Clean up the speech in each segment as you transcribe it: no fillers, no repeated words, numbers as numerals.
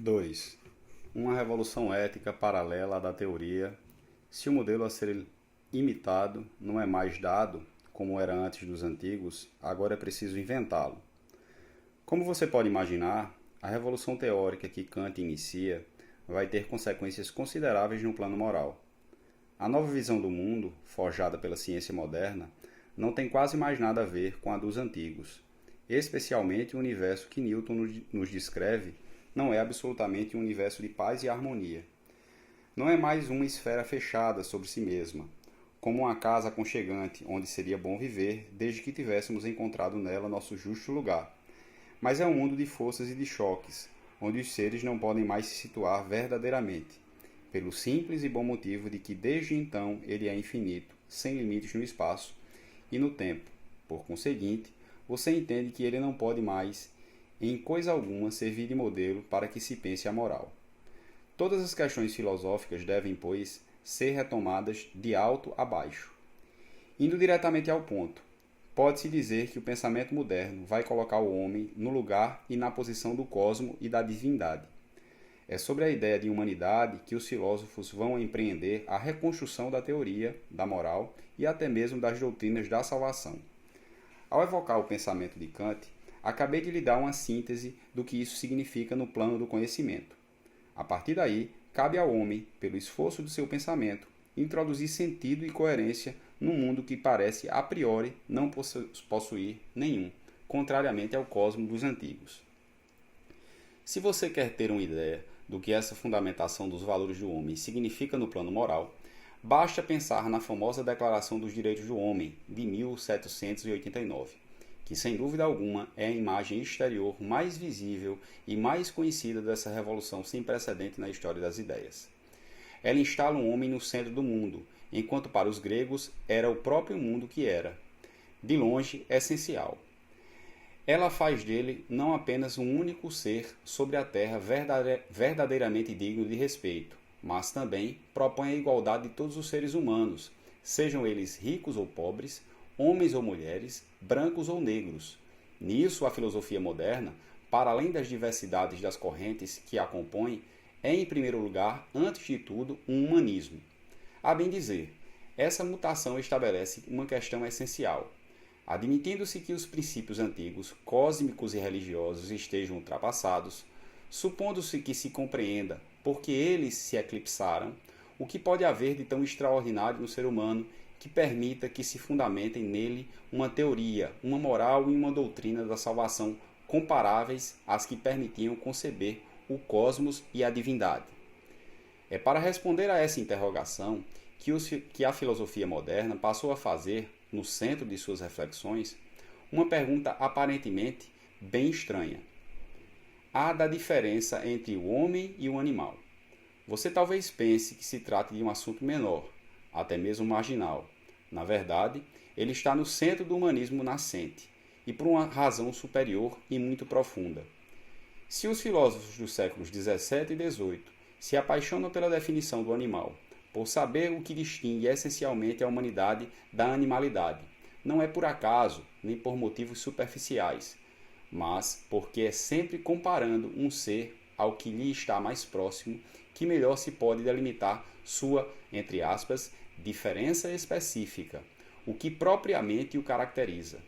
2. Uma revolução ética paralela à da teoria, se o modelo a ser imitado não é mais dado, como era antes dos antigos, agora é preciso inventá-lo. Como você pode imaginar, a revolução teórica que Kant inicia vai ter consequências consideráveis no plano moral. A nova visão do mundo, forjada pela ciência moderna, não tem quase mais nada a ver com a dos antigos. Especialmente o universo que Newton nos descreve não é absolutamente um universo de paz e harmonia. Não é mais uma esfera fechada sobre si mesma, como uma casa aconchegante onde seria bom viver desde que tivéssemos encontrado nela nosso justo lugar. Mas é um mundo de forças e de choques, onde os seres não podem mais se situar verdadeiramente, pelo simples e bom motivo de que desde então ele é infinito, sem limites no espaço e no tempo. Por conseguinte, você entende que ele não pode mais, em coisa alguma, servir de modelo para que se pense a moral. Todas as questões filosóficas devem, pois, ser retomadas de alto a baixo. Indo diretamente ao ponto, pode-se dizer que o pensamento moderno vai colocar o homem no lugar e na posição do cosmo e da divindade. É sobre a ideia de humanidade que os filósofos vão empreender a reconstrução da teoria, da moral e até mesmo das doutrinas da salvação. Ao evocar o pensamento de Kant, acabei de lhe dar uma síntese do que isso significa no plano do conhecimento. A partir daí, cabe ao homem, pelo esforço do seu pensamento, introduzir sentido e coerência num mundo que parece a priori não possuir nenhum, contrariamente ao cosmo dos antigos. Se você quer ter uma ideia do que essa fundamentação dos valores do homem significa no plano moral, basta pensar na famosa Declaração dos Direitos do Homem, de 1789, que sem dúvida alguma é a imagem exterior mais visível e mais conhecida dessa revolução sem precedente na história das ideias. Ela instala o homem no centro do mundo, enquanto para os gregos era o próprio mundo que era, de longe, essencial. Ela faz dele não apenas um único ser sobre a terra verdadeiramente digno de respeito, mas também propõe a igualdade de todos os seres humanos, sejam eles ricos ou pobres, homens ou mulheres, brancos ou negros. Nisso, a filosofia moderna, para além das diversidades das correntes que a compõem, é, em primeiro lugar, antes de tudo, um humanismo. A bem dizer, essa mutação estabelece uma questão essencial. Admitindo-se que os princípios antigos, cósmicos e religiosos estejam ultrapassados, supondo-se que se compreenda porque eles se eclipsaram, o que pode haver de tão extraordinário no ser humano que permita que se fundamentem nele uma teoria, uma moral e uma doutrina da salvação comparáveis às que permitiam conceber o cosmos e a divindade? É para responder a essa interrogação que a filosofia moderna passou a fazer, no centro de suas reflexões, uma pergunta aparentemente bem estranha. A da diferença entre o homem e o animal. Você talvez pense que se trata de um assunto menor, até mesmo marginal. Na verdade, ele está no centro do humanismo nascente, e por uma razão superior e muito profunda. Se os filósofos dos séculos XVII e XVIII se apaixonam pela definição do animal, por saber o que distingue essencialmente a humanidade da animalidade, não é por acaso, nem por motivos superficiais, mas porque é sempre comparando um ser ao que lhe está mais próximo que melhor se pode delimitar sua, entre aspas, diferença específica, o que propriamente o caracteriza.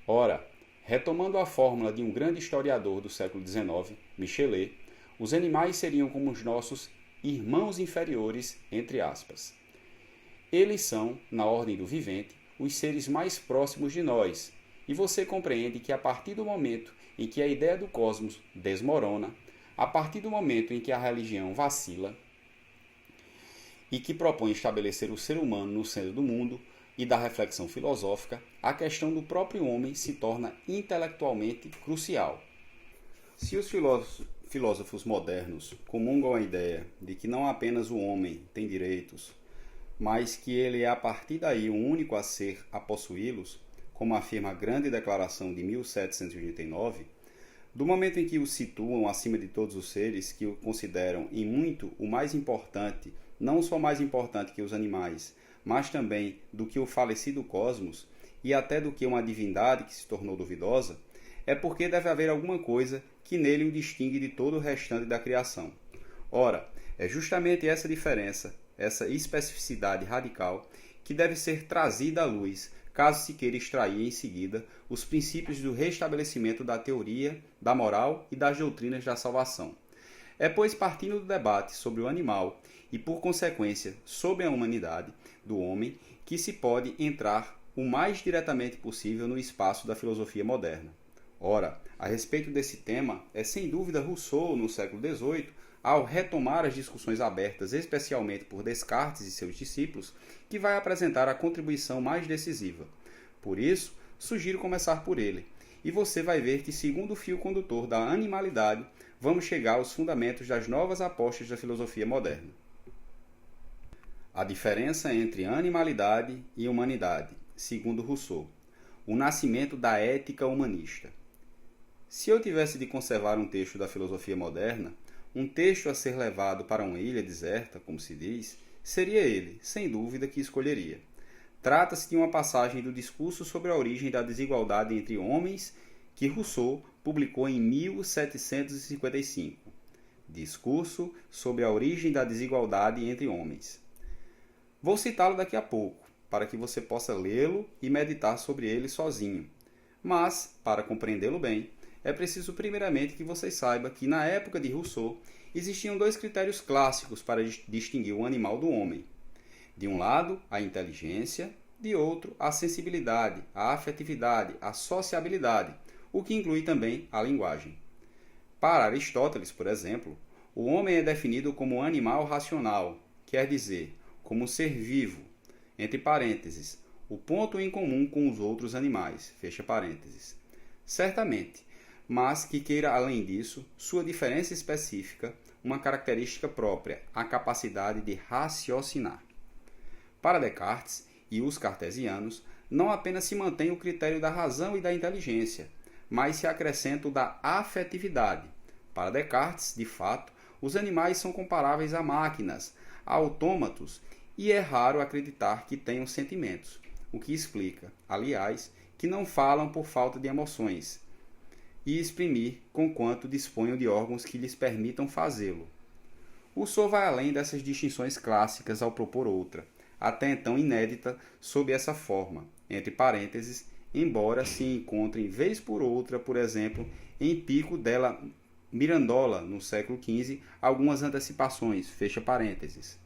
Ora, retomando a fórmula de um grande historiador do século XIX, Michelet, os animais seriam como os nossos irmãos inferiores, entre aspas. Eles são, na ordem do vivente, os seres mais próximos de nós, e você compreende que a partir do momento em que a ideia do cosmos desmorona, a partir do momento em que a religião vacila e que propõe estabelecer o ser humano no centro do mundo e da reflexão filosófica, a questão do próprio homem se torna intelectualmente crucial. Se os filósofos modernos comungam a ideia de que não apenas o homem tem direitos, mas que ele é a partir daí o único a ser a possuí-los, como afirma a grande declaração de 1789, do momento em que o situam acima de todos os seres que o consideram em muito o mais importante, não só mais importante que os animais, mas também do que o falecido cosmos e até do que uma divindade que se tornou duvidosa, é porque deve haver alguma coisa que nele o distingue de todo o restante da criação. Ora, é justamente essa diferença, essa especificidade radical, que deve ser trazida à luz, caso se queira extrair em seguida os princípios do restabelecimento da teoria, da moral e das doutrinas da salvação. É, pois, partindo do debate sobre o animal e, por consequência, sobre a humanidade do homem, que se pode entrar o mais diretamente possível no espaço da filosofia moderna. Ora, a respeito desse tema, é sem dúvida Rousseau, no século XVIII, ao retomar as discussões abertas especialmente por Descartes e seus discípulos, que vai apresentar a contribuição mais decisiva. Por isso, sugiro começar por ele, e você vai ver que, segundo o fio condutor da animalidade, vamos chegar aos fundamentos das novas apostas da filosofia moderna. A diferença entre animalidade e humanidade, segundo Rousseau. O nascimento da ética humanista. Se eu tivesse de conservar um texto da filosofia moderna, um texto a ser levado para uma ilha deserta, como se diz, seria ele, sem dúvida, que escolheria. Trata-se de uma passagem do discurso sobre a origem da desigualdade entre homens que Rousseau publicou em 1755. Discurso sobre a origem da desigualdade entre homens. Vou citá-lo daqui a pouco, para que você possa lê-lo e meditar sobre ele sozinho. Mas, para compreendê-lo bem, é preciso primeiramente que você saiba que, na época de Rousseau, existiam dois critérios clássicos para distinguir o animal do homem. De um lado, a inteligência, de outro, a sensibilidade, a afetividade, a sociabilidade, o que inclui também a linguagem. Para Aristóteles, por exemplo, o homem é definido como animal racional, quer dizer, como ser vivo, entre parênteses, o ponto em comum com os outros animais, fecha parênteses. Certamente, mas que queira, além disso, sua diferença específica, uma característica própria, a capacidade de raciocinar. Para Descartes e os cartesianos, não apenas se mantém o critério da razão e da inteligência, mas se acrescenta o da afetividade. Para Descartes, de fato, os animais são comparáveis a máquinas, a autômatos, e é raro acreditar que tenham sentimentos, o que explica, aliás, que não falam por falta de emoções, e exprimir conquanto disponham de órgãos que lhes permitam fazê-lo. Rousseau vai além dessas distinções clássicas ao propor outra, até então inédita sob essa forma, entre parênteses, embora se encontrem vez por outra, por exemplo, em Pico della Mirandola, no século XV, algumas antecipações, fecha parênteses.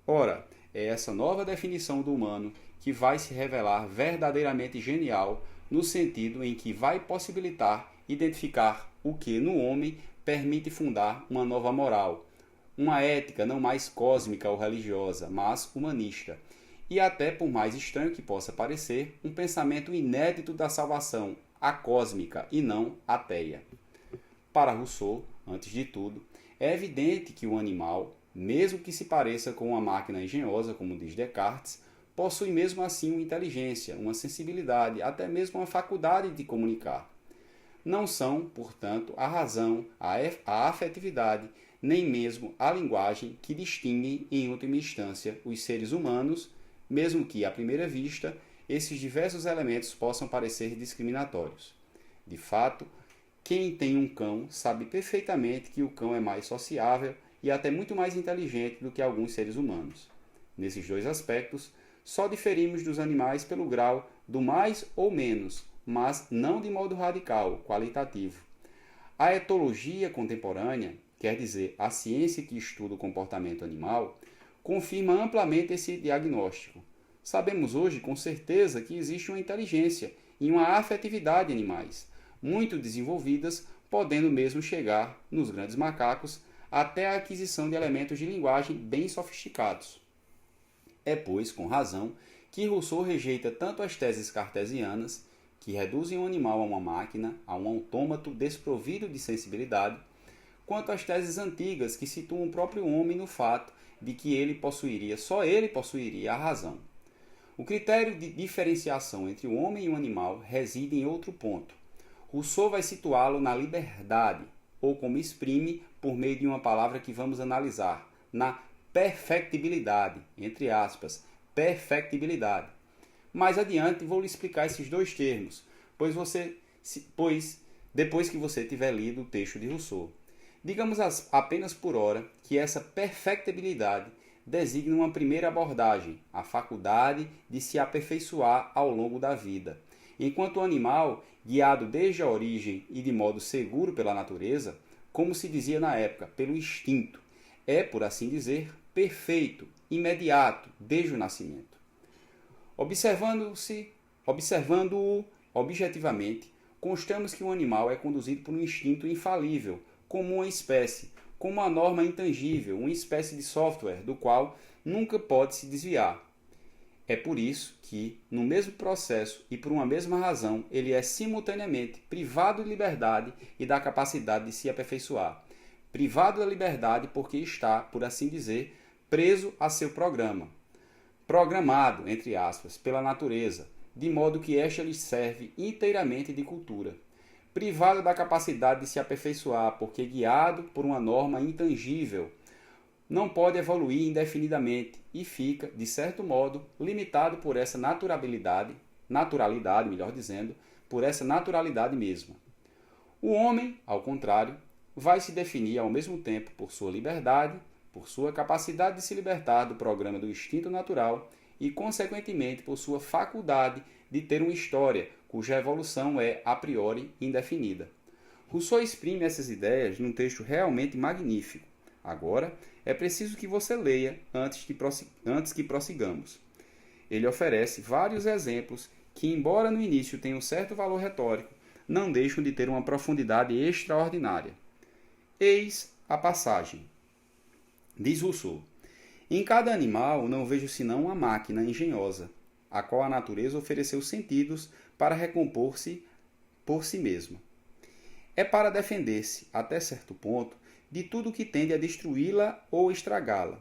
Ora, é essa nova definição do humano que vai se revelar verdadeiramente genial no sentido em que vai possibilitar identificar o que no homem permite fundar uma nova moral, uma ética não mais cósmica ou religiosa, mas humanista, e até, por mais estranho que possa parecer, um pensamento inédito da salvação, a cósmica e não ateia. Para Rousseau, antes de tudo, é evidente que o animal, mesmo que se pareça com uma máquina engenhosa, como diz Descartes, possui mesmo assim uma inteligência, uma sensibilidade, até mesmo uma faculdade de comunicar. Não são, portanto, a razão, a afetividade, nem mesmo a linguagem que distinguem, em última instância, os seres humanos, mesmo que, à primeira vista, esses diversos elementos possam parecer discriminatórios. De fato, quem tem um cão sabe perfeitamente que o cão é mais sociável e até muito mais inteligente do que alguns seres humanos. Nesses dois aspectos, só diferimos dos animais pelo grau do mais ou menos, mas não de modo radical, qualitativo. A etologia contemporânea, quer dizer, a ciência que estuda o comportamento animal, confirma amplamente esse diagnóstico. Sabemos hoje com certeza que existe uma inteligência e uma afetividade animais, muito desenvolvidas, podendo mesmo chegar, nos grandes macacos, até a aquisição de elementos de linguagem bem sofisticados. É, pois, com razão, que Rousseau rejeita tanto as teses cartesianas, que reduzem o animal a uma máquina, a um autômato desprovido de sensibilidade, quanto as teses antigas que situam o próprio homem no fato de que só ele possuiria a razão. O critério de diferenciação entre o homem e o animal reside em outro ponto. Rousseau vai situá-lo na liberdade, ou como exprime por meio de uma palavra que vamos analisar, na perfectibilidade, entre aspas, perfectibilidade. Mais adiante vou lhe explicar esses dois termos, pois depois que você tiver lido o texto de Rousseau. Digamos apenas por hora que essa perfectibilidade designa uma primeira abordagem, a faculdade de se aperfeiçoar ao longo da vida. Enquanto o animal, guiado desde a origem e de modo seguro pela natureza, como se dizia na época, pelo instinto, é, por assim dizer, perfeito, imediato, desde o nascimento. Observando-o objetivamente, constamos que um animal é conduzido por um instinto infalível, como uma espécie, como uma norma intangível, uma espécie de software do qual nunca pode se desviar. É por isso que, no mesmo processo e por uma mesma razão, ele é simultaneamente privado de liberdade e da capacidade de se aperfeiçoar. Privado da liberdade porque está, por assim dizer, preso a seu programa. Programado, entre aspas, pela natureza, de modo que esta lhe serve inteiramente de cultura. Privado da capacidade de se aperfeiçoar, porque guiado por uma norma intangível, não pode evoluir indefinidamente e fica, de certo modo, limitado por essa naturalidade, melhor dizendo, por essa naturalidade mesma. O homem, ao contrário, vai se definir ao mesmo tempo por sua liberdade, por sua capacidade de se libertar do programa do instinto natural e, consequentemente, por sua faculdade de ter uma história cuja evolução é, a priori, indefinida. Rousseau exprime essas ideias num texto realmente magnífico. Agora, é preciso que você leia antes que prossigamos. Ele oferece vários exemplos que, embora no início tenham certo valor retórico, não deixam de ter uma profundidade extraordinária. Eis a passagem. Diz Rousseau: em cada animal não vejo senão uma máquina engenhosa, a qual a natureza ofereceu sentidos para recompor-se por si mesma. É para defender-se, até certo ponto, de tudo que tende a destruí-la ou estragá-la.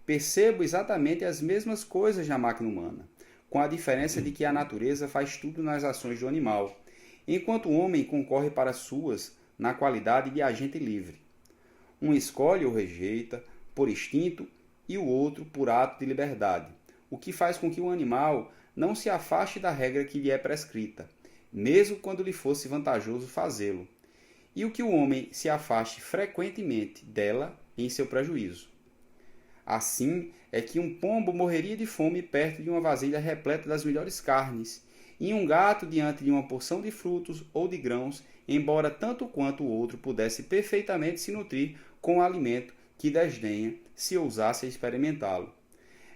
Percebo exatamente as mesmas coisas na máquina humana, com a diferença de que a natureza faz tudo nas ações do animal, enquanto o homem concorre para as suas na qualidade de agente livre. Um escolhe ou rejeita, por instinto, e o outro por ato de liberdade, o que faz com que o animal não se afaste da regra que lhe é prescrita, mesmo quando lhe fosse vantajoso fazê-lo, e o que o homem se afaste frequentemente dela em seu prejuízo. Assim é que um pombo morreria de fome perto de uma vasilha repleta das melhores carnes, e um gato diante de uma porção de frutos ou de grãos, embora tanto quanto o outro pudesse perfeitamente se nutrir com o alimento que desdenha se ousasse experimentá-lo.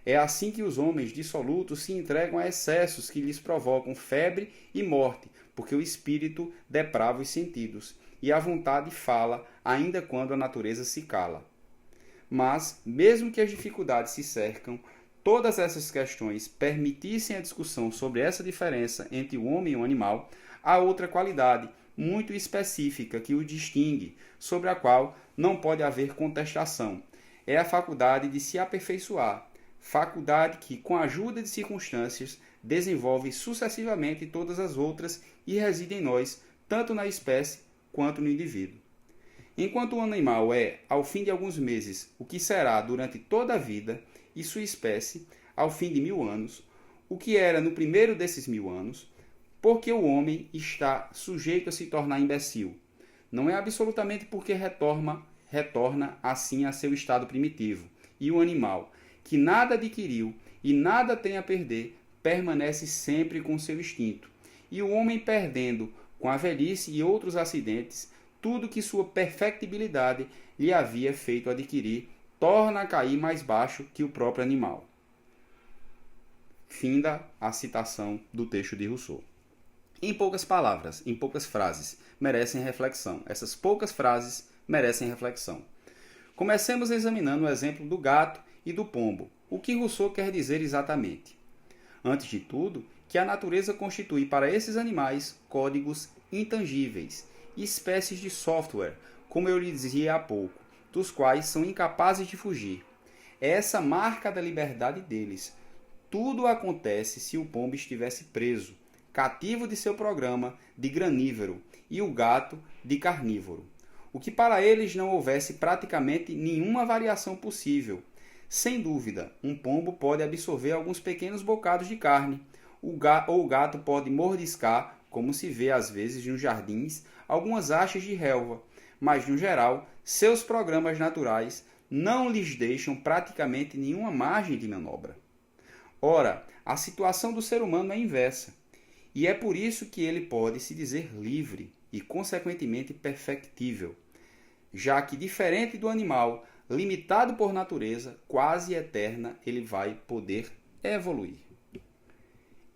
É assim que os homens dissolutos se entregam a excessos que lhes provocam febre e morte, porque o espírito deprava os sentidos, e a vontade fala, ainda quando a natureza se cala. Mas, mesmo que as dificuldades se cercam, todas essas questões permitissem a discussão sobre essa diferença entre o homem e o animal, há outra qualidade, muito específica, que o distingue, sobre a qual não pode haver contestação. É a faculdade de se aperfeiçoar, faculdade que, com a ajuda de circunstâncias, desenvolve sucessivamente todas as outras e reside em nós, tanto na espécie quanto no indivíduo. Enquanto o animal é, ao fim de alguns meses, o que será durante toda a vida, e sua espécie, ao fim de 1000 anos, o que era no primeiro desses 1000 anos, porque o homem está sujeito a se tornar imbecil. Não é absolutamente porque retorna assim a seu estado primitivo, e o animal, que nada adquiriu e nada tem a perder, permanece sempre com seu instinto, e o homem perdendo, com a velhice e outros acidentes, tudo que sua perfectibilidade lhe havia feito adquirir, torna a cair mais baixo que o próprio animal. Finda a citação do texto de Rousseau. Em poucas palavras, em poucas frases, merecem reflexão. Essas poucas frases merecem reflexão. Comecemos examinando o exemplo do gato e do pombo. O que Rousseau quer dizer exatamente? Antes de tudo, que a natureza constitui para esses animais códigos intangíveis, espécies de software, como eu lhe dizia há pouco, dos quais são incapazes de fugir. É essa marca da liberdade deles. Tudo acontece se o pombo estivesse preso, cativo de seu programa de granívoro, e o gato de carnívoro. O que para eles não houvesse praticamente nenhuma variação possível. Sem dúvida, um pombo pode absorver alguns pequenos bocados de carne, ou o gato pode mordiscar como se vê às vezes nos jardins algumas hastas de relva, mas no geral, seus programas naturais não lhes deixam praticamente nenhuma margem de manobra. Ora, a situação do ser humano é inversa, e é por isso que ele pode se dizer livre e, consequentemente, perfectível, já que, diferente do animal, limitado por natureza, quase eterna, ele vai poder evoluir.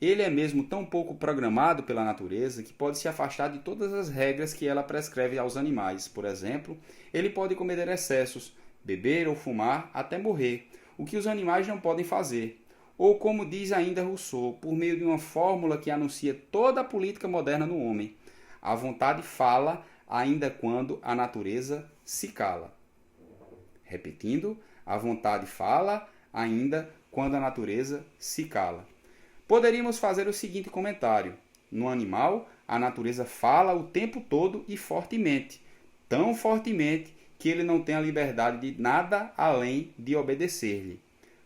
Ele é mesmo tão pouco programado pela natureza que pode se afastar de todas as regras que ela prescreve aos animais. Por exemplo, ele pode cometer excessos, beber ou fumar até morrer, o que os animais não podem fazer. Ou, como diz ainda Rousseau, por meio de uma fórmula que anuncia toda a política moderna no homem, a vontade fala ainda quando a natureza se cala. Repetindo, a vontade fala ainda quando a natureza se cala. Poderíamos fazer o seguinte comentário: no animal, a natureza fala o tempo todo e fortemente, tão fortemente que ele não tem a liberdade de nada além de obedecer-lhe.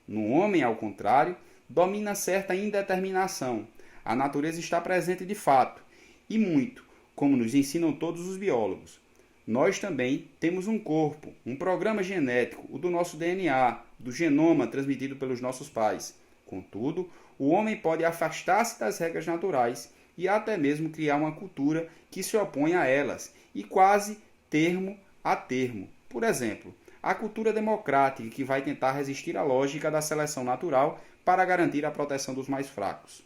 No homem, ao contrário, domina certa indeterminação. A natureza está presente de fato, e muito, como nos ensinam todos os biólogos. Nós também temos um corpo, um programa genético, o do nosso DNA, do genoma transmitido pelos nossos pais. Contudo, o homem pode afastar-se das regras naturais e até mesmo criar uma cultura que se opõe a elas, e quase termo a termo. Por exemplo, a cultura democrática, que vai tentar resistir à lógica da seleção natural para garantir a proteção dos mais fracos.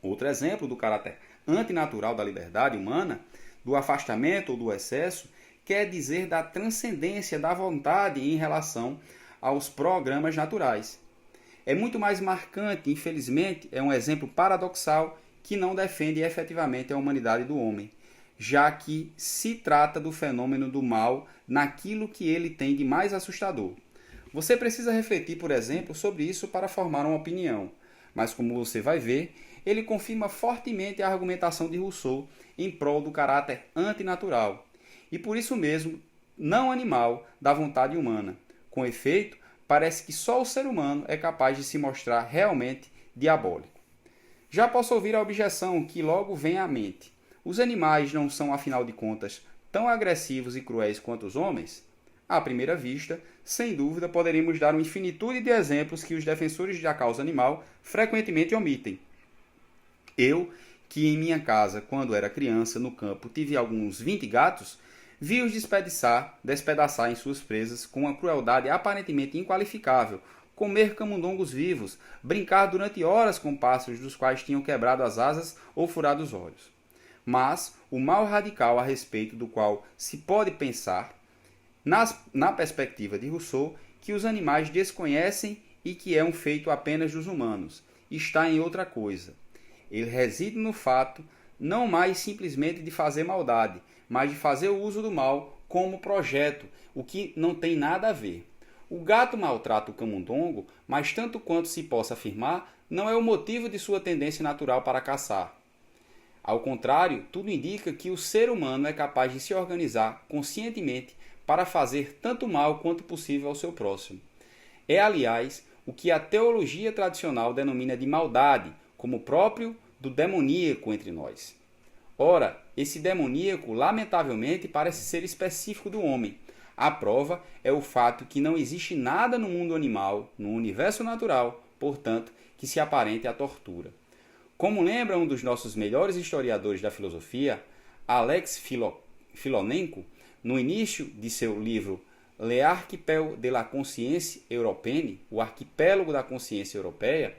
Outro exemplo do caráter antinatural da liberdade humana, do afastamento ou do excesso, quer dizer da transcendência da vontade em relação aos programas naturais. É muito mais marcante, infelizmente, é um exemplo paradoxal que não defende efetivamente a humanidade do homem, já que se trata do fenômeno do mal naquilo que ele tem de mais assustador. Você precisa refletir, por exemplo, sobre isso para formar uma opinião, mas como você vai ver, ele confirma fortemente a argumentação de Rousseau em prol do caráter antinatural, e por isso mesmo não animal da vontade humana. Com efeito, parece que só o ser humano é capaz de se mostrar realmente diabólico. Já posso ouvir a objeção que logo vem à mente: os animais não são, afinal de contas, tão agressivos e cruéis quanto os homens? À primeira vista, sem dúvida, poderíamos dar uma infinitude de exemplos que os defensores da causa animal frequentemente omitem. Eu, que em minha casa, quando era criança, no campo, tive alguns 20 gatos, vi-os despedaçar em suas presas com uma crueldade aparentemente inqualificável, comer camundongos vivos, brincar durante horas com pássaros dos quais tinham quebrado as asas ou furado os olhos. Mas o mal radical a respeito do qual se pode pensar, na perspectiva de Rousseau, que os animais desconhecem e que é um feito apenas dos humanos, está em outra coisa. Ele reside no fato não mais simplesmente de fazer maldade, mas de fazer o uso do mal como projeto, o que não tem nada a ver. O gato maltrata o camundongo, mas tanto quanto se possa afirmar, não é o motivo de sua tendência natural para caçar. Ao contrário, tudo indica que o ser humano é capaz de se organizar conscientemente para fazer tanto mal quanto possível ao seu próximo. É, aliás, o que a teologia tradicional denomina de maldade, como próprio do demoníaco entre nós. Ora, esse demoníaco, lamentavelmente, parece ser específico do homem. A prova é o fato que não existe nada no mundo animal, no universo natural, portanto, que se aparente à tortura. Como lembra um dos nossos melhores historiadores da filosofia, Alex Filonenko, no início de seu livro L'Archipel de la Conscience Européenne, o arquipélago da consciência europeia,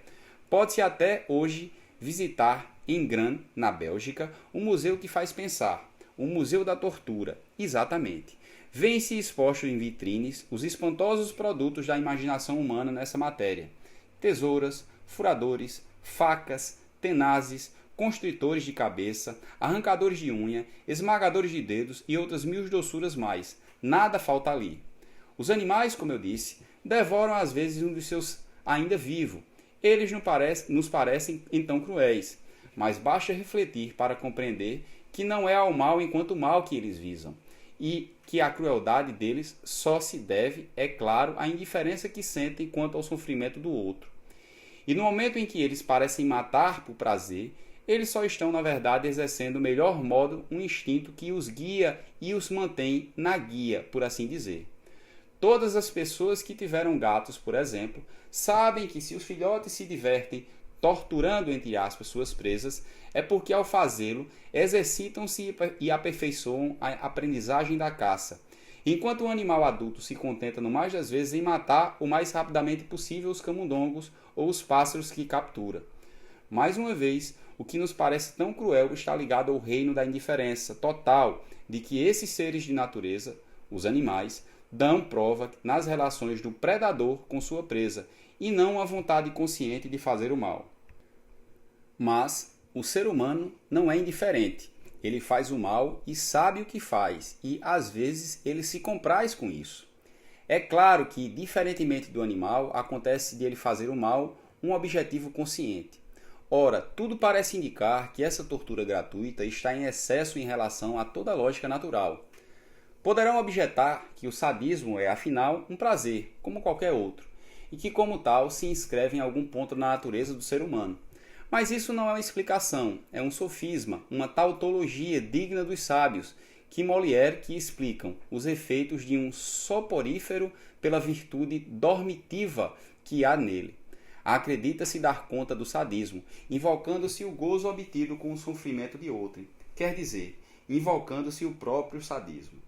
pode-se até hoje visitar em Gran, na Bélgica, um museu que faz pensar, o Museu da Tortura, exatamente. Vêem-se expostos em vitrines os espantosos produtos da imaginação humana nessa matéria: tesouras, furadores, facas, tenazes, constritores de cabeça, arrancadores de unha, esmagadores de dedos e outras mil doçuras mais. Nada falta ali. Os animais, como eu disse, devoram às vezes um dos seus ainda vivo. Eles nos parecem então cruéis, mas basta refletir para compreender que não é ao mal enquanto mal que eles visam, e que a crueldade deles só se deve, é claro, à indiferença que sentem quanto ao sofrimento do outro. E no momento em que eles parecem matar por prazer, eles só estão, na verdade, exercendo o melhor modo um instinto que os guia e os mantém na guia, por assim dizer. Todas as pessoas que tiveram gatos, por exemplo, sabem que se os filhotes se divertem torturando, entre aspas, suas presas, é porque ao fazê-lo exercitam-se e aperfeiçoam a aprendizagem da caça, enquanto o animal adulto se contenta no mais das vezes em matar o mais rapidamente possível os camundongos ou os pássaros que captura. Mais uma vez, o que nos parece tão cruel está ligado ao reino da indiferença total de que esses seres de natureza, os animais, dão prova nas relações do predador com sua presa e não a vontade consciente de fazer o mal. Mas o ser humano não é indiferente. Ele faz o mal e sabe o que faz, e às vezes ele se compraz com isso. É claro que, diferentemente do animal, acontece de ele fazer o mal um objetivo consciente. Ora, tudo parece indicar que essa tortura gratuita está em excesso em relação a toda a lógica natural. Poderão objetar que o sadismo é, afinal, um prazer, como qualquer outro, e que, como tal, se inscreve em algum ponto na natureza do ser humano. Mas isso não é uma explicação, é um sofisma, uma tautologia digna dos sábios, que Molière que explicam os efeitos de um soporífero pela virtude dormitiva que há nele. Acredita-se dar conta do sadismo, invocando-se o gozo obtido com o sofrimento de outrem, quer dizer, invocando-se o próprio sadismo.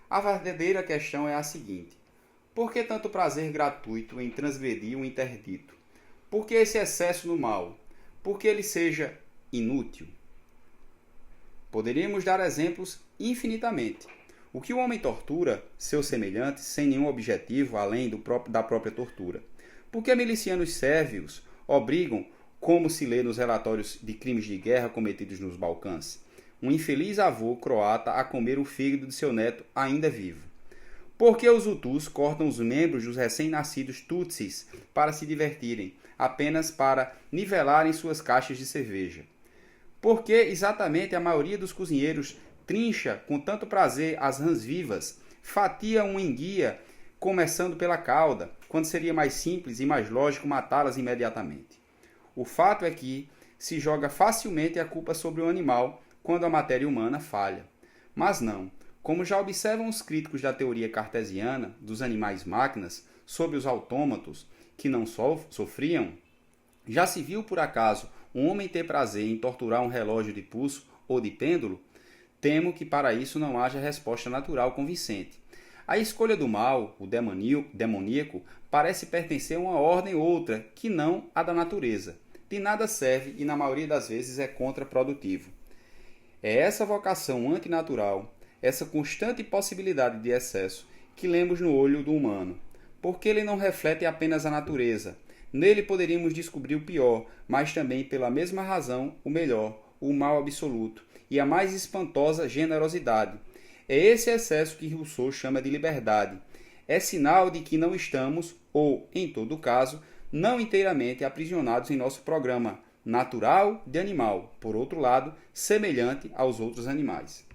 A verdadeira questão é a seguinte: por que tanto prazer gratuito em transgredir o interdito? Por que esse excesso no mal? Por que ele seja inútil? Poderíamos dar exemplos infinitamente. O que o homem tortura seus semelhantes sem nenhum objetivo além da própria tortura? Por que milicianos sérvios obrigam, como se lê nos relatórios de crimes de guerra cometidos nos Balcãs, um infeliz avô croata a comer o fígado de seu neto ainda vivo? Por que os Hutus cortam os membros dos recém-nascidos Tutsis para se divertirem, apenas para nivelarem suas caixas de cerveja? Por que exatamente a maioria dos cozinheiros trincha com tanto prazer as rãs vivas, fatia uma enguia começando pela cauda, quando seria mais simples e mais lógico matá-las imediatamente? O fato é que se joga facilmente a culpa sobre o animal quando a matéria humana falha. Mas não. Como já observam os críticos da teoria cartesiana dos animais-máquinas sobre os autômatos que não sofriam, já se viu por acaso um homem ter prazer em torturar um relógio de pulso ou de pêndulo? Temo que para isso não haja resposta natural convincente. A escolha do mal, o demoníaco, parece pertencer a uma ordem ou outra que não a da natureza. De nada serve e na maioria das vezes é contraprodutivo. É essa vocação antinatural, essa constante possibilidade de excesso que lemos no olho do humano, porque ele não reflete apenas a natureza. Nele poderíamos descobrir o pior, mas também, pela mesma razão, o melhor, o mal absoluto e a mais espantosa generosidade. É esse excesso que Rousseau chama de liberdade. É sinal de que não estamos, ou, em todo caso, não inteiramente aprisionados em nosso programa natural de animal, por outro lado, semelhante aos outros animais.